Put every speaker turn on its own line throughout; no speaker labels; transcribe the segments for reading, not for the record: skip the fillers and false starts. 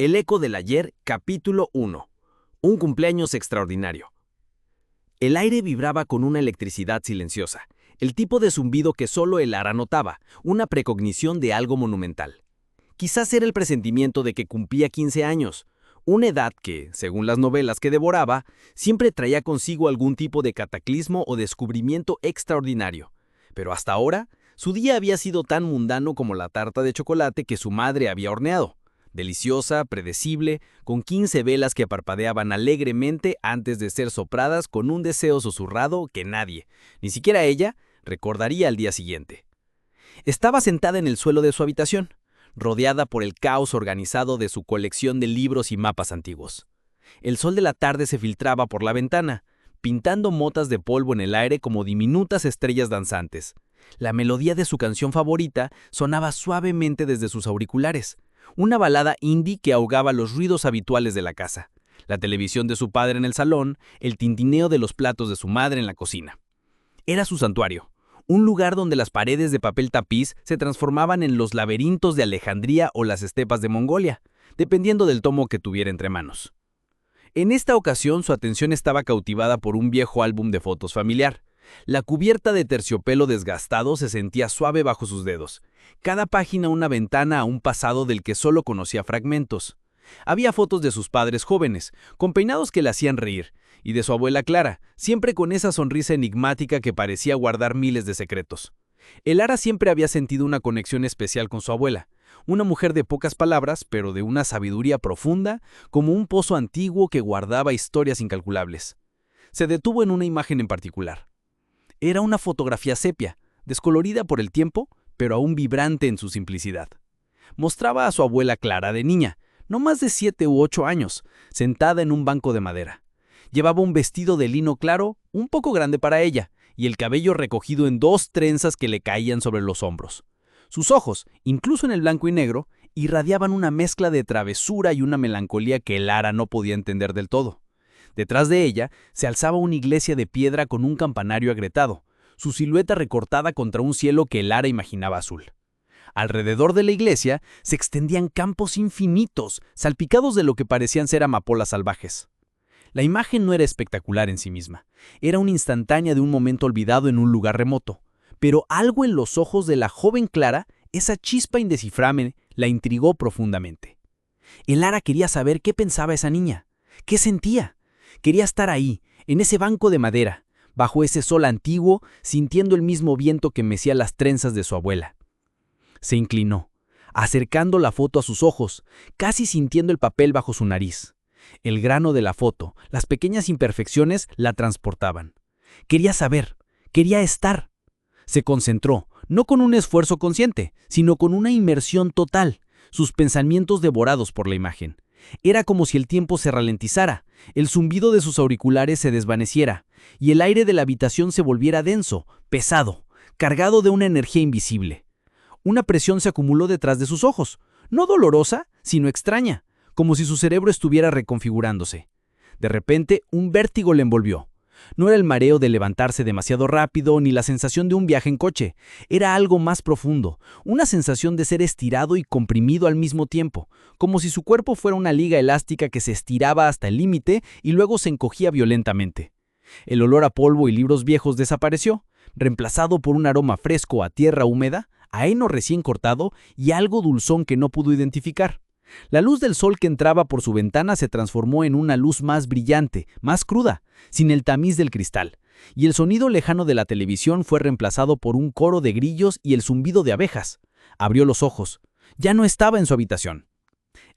El eco del ayer, capítulo 1. Un cumpleaños extraordinario. El aire vibraba con una electricidad silenciosa, el tipo de zumbido que solo el Lara notaba, una precognición de algo monumental. Quizás era el presentimiento de que cumplía 15 años, una edad que, según las novelas que devoraba, siempre traía consigo algún tipo de cataclismo o descubrimiento extraordinario. Pero hasta ahora, su día había sido tan mundano como la tarta de chocolate que su madre había horneado. Deliciosa, predecible, con 15 velas que parpadeaban alegremente antes de ser sopradas con un deseo susurrado que nadie, ni siquiera ella, recordaría al día siguiente. Estaba sentada en el suelo de su habitación, rodeada por el caos organizado de su colección de libros y mapas antiguos. El sol de la tarde se filtraba por la ventana, pintando motas de polvo en el aire como diminutas estrellas danzantes. La melodía de su canción favorita sonaba suavemente desde sus auriculares, una balada indie que ahogaba los ruidos habituales de la casa, la televisión de su padre en el salón, el tintineo de los platos de su madre en la cocina. Era su santuario, un lugar donde las paredes de papel tapiz se transformaban en los laberintos de Alejandría o las estepas de Mongolia, dependiendo del tomo que tuviera entre manos. En esta ocasión su atención estaba cautivada por un viejo álbum de fotos familiar. La cubierta de terciopelo desgastado se sentía suave bajo sus dedos. Cada página una ventana a un pasado del que solo conocía fragmentos. Había fotos de sus padres jóvenes, con peinados que le hacían reír, y de su abuela Clara, siempre con esa sonrisa enigmática que parecía guardar miles de secretos. El Lara siempre había sentido una conexión especial con su abuela, una mujer de pocas palabras, pero de una sabiduría profunda, como un pozo antiguo que guardaba historias incalculables. Se detuvo en una imagen en particular. Era una fotografía sepia, descolorida por el tiempo, pero aún vibrante en su simplicidad. Mostraba a su abuela Clara de niña, no más de 7 u 8 años, sentada en un banco de madera. Llevaba un vestido de lino claro, un poco grande para ella, y el cabello recogido en 2 trenzas que le caían sobre los hombros. Sus ojos, incluso en el blanco y negro, irradiaban una mezcla de travesura y una melancolía que Lara no podía entender del todo. Detrás de ella se alzaba una iglesia de piedra con un campanario agrietado, su silueta recortada contra un cielo que Lara imaginaba azul. Alrededor de la iglesia se extendían campos infinitos, salpicados de lo que parecían ser amapolas salvajes. La imagen no era espectacular en sí misma, era una instantánea de un momento olvidado en un lugar remoto, pero algo en los ojos de la joven Clara, esa chispa indescifrable, la intrigó profundamente. El Lara quería saber qué pensaba esa niña, qué sentía. Quería estar ahí, en ese banco de madera, bajo ese sol antiguo, sintiendo el mismo viento que mecía las trenzas de su abuela. Se inclinó, acercando la foto a sus ojos, casi sintiendo el papel bajo su nariz. El grano de la foto, las pequeñas imperfecciones la transportaban. Quería saber, quería estar. Se concentró, no con un esfuerzo consciente, sino con una inmersión total, sus pensamientos devorados por la imagen. Era como si el tiempo se ralentizara, el zumbido de sus auriculares se desvaneciera, y el aire de la habitación se volviera denso, pesado, cargado de una energía invisible. Una presión se acumuló detrás de sus ojos, no dolorosa, sino extraña, como si su cerebro estuviera reconfigurándose. De repente, un vértigo le envolvió. No era el mareo de levantarse demasiado rápido ni la sensación de un viaje en coche. Era algo más profundo, una sensación de ser estirado y comprimido al mismo tiempo, como si su cuerpo fuera una liga elástica que se estiraba hasta el límite y luego se encogía violentamente. El olor a polvo y libros viejos desapareció, reemplazado por un aroma fresco a tierra húmeda, a heno recién cortado y algo dulzón que no pudo identificar. La luz del sol que entraba por su ventana se transformó en una luz más brillante, más cruda, sin el tamiz del cristal, y el sonido lejano de la televisión fue reemplazado por un coro de grillos y el zumbido de abejas. Abrió los ojos. Ya no estaba en su habitación.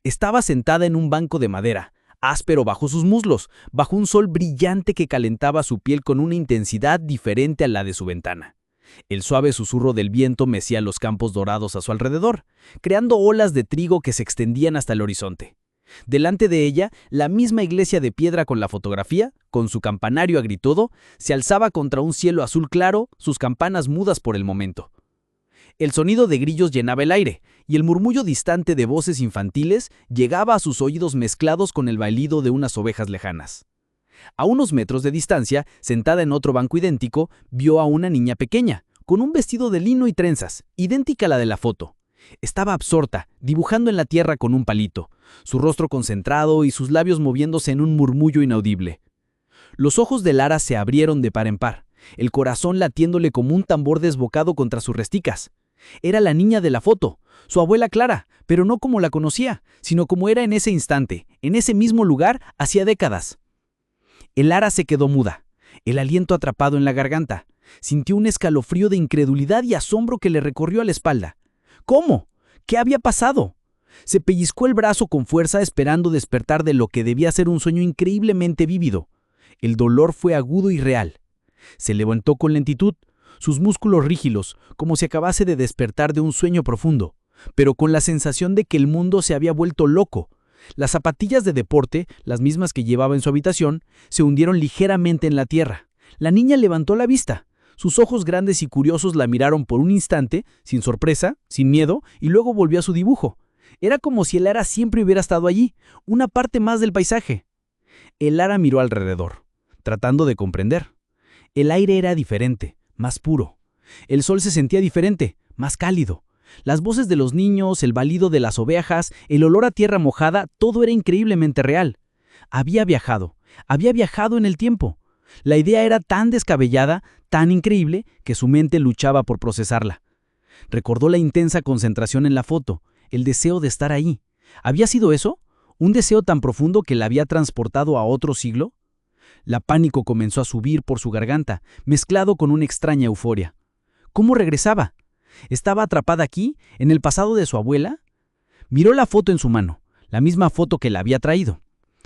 Estaba sentada en un banco de madera, áspero bajo sus muslos, bajo un sol brillante que calentaba su piel con una intensidad diferente a la de su ventana. El suave susurro del viento mecía los campos dorados a su alrededor, creando olas de trigo que se extendían hasta el horizonte. Delante de ella, la misma iglesia de piedra con la fotografía, con su campanario agritodo, se alzaba contra un cielo azul claro, sus campanas mudas por el momento. El sonido de grillos llenaba el aire, y el murmullo distante de voces infantiles llegaba a sus oídos mezclados con el bailido de unas ovejas lejanas. A unos metros de distancia, sentada en otro banco idéntico, vio a una niña pequeña, con un vestido de lino y trenzas, idéntica a la de la foto. Estaba absorta, dibujando en la tierra con un palito, su rostro concentrado y sus labios moviéndose en un murmullo inaudible. Los ojos de Lara se abrieron de par en par, el corazón latiéndole como un tambor desbocado contra sus resticas. Era la niña de la foto, su abuela Clara, pero no como la conocía, sino como era en ese instante, en ese mismo lugar, hacía décadas. El Lara se quedó muda, el aliento atrapado en la garganta. Sintió un escalofrío de incredulidad y asombro que le recorrió a la espalda. ¿Cómo? ¿Qué había pasado? Se pellizcó el brazo con fuerza esperando despertar de lo que debía ser un sueño increíblemente vívido. El dolor fue agudo y real. Se levantó con lentitud, sus músculos rígidos, como si acabase de despertar de un sueño profundo, pero con la sensación de que el mundo se había vuelto loco. Las zapatillas de deporte, las mismas que llevaba en su habitación, se hundieron ligeramente en la tierra. La niña levantó la vista. Sus ojos grandes y curiosos la miraron por un instante, sin sorpresa, sin miedo, y luego volvió a su dibujo. Era como si el Lara siempre hubiera estado allí, una parte más del paisaje. El Lara miró alrededor, tratando de comprender. El aire era diferente, más puro. El sol se sentía diferente, más cálido. Las voces de los niños, el balido de las ovejas, el olor a tierra mojada, todo era increíblemente real. Había viajado en el tiempo. La idea era tan descabellada, tan increíble, que su mente luchaba por procesarla. Recordó la intensa concentración en la foto, el deseo de estar ahí. ¿Había sido eso? ¿Un deseo tan profundo que la había transportado a otro siglo? La pánico comenzó a subir por su garganta, mezclado con una extraña euforia. ¿Cómo regresaba? ¿Estaba atrapada aquí, en el pasado de su abuela? Miró la foto en su mano, la misma foto que la había traído.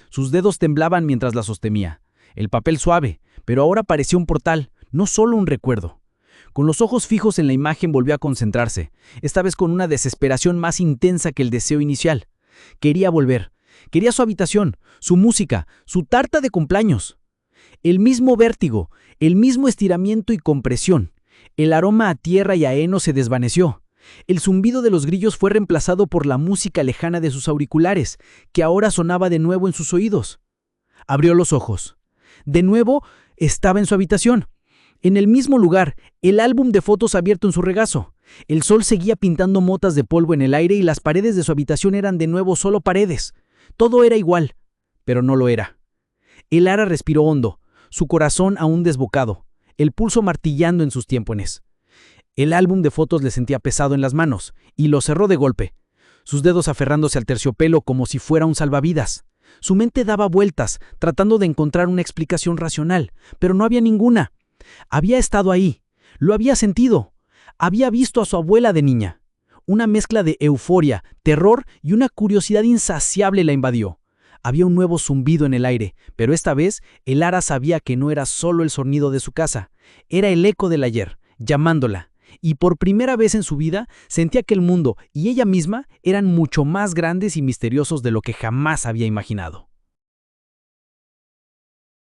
Sus dedos temblaban mientras la sostenía. El papel suave, pero ahora parecía un portal, no solo un recuerdo. Con los ojos fijos en la imagen volvió a concentrarse, esta vez con una desesperación más intensa que el deseo inicial. Quería volver. Quería su habitación, su música, su tarta de cumpleaños. El mismo vértigo, el mismo estiramiento y compresión. El aroma a tierra y a heno se desvaneció. El zumbido de los grillos fue reemplazado por la música lejana de sus auriculares, que ahora sonaba de nuevo en sus oídos. Abrió los ojos. De nuevo, estaba en su habitación. En el mismo lugar, el álbum de fotos abierto en su regazo. El sol seguía pintando motas de polvo en el aire y las paredes de su habitación eran de nuevo solo paredes. Todo era igual, pero no lo era. El Lara respiró hondo, su corazón aún desbocado, el pulso martillando en sus tímpanos. El álbum de fotos le sentía pesado en las manos, y lo cerró de golpe, sus dedos aferrándose al terciopelo como si fuera un salvavidas. Su mente daba vueltas, tratando de encontrar una explicación racional, pero no había ninguna. Había estado ahí, lo había sentido, había visto a su abuela de niña. Una mezcla de euforia, terror y una curiosidad insaciable la invadió. Había un nuevo zumbido en el aire, pero esta vez el Lara sabía que no era solo el sonido de su casa, era el eco del ayer, llamándola, y por primera vez en su vida sentía que el mundo y ella misma eran mucho más grandes y misteriosos de lo que jamás había imaginado.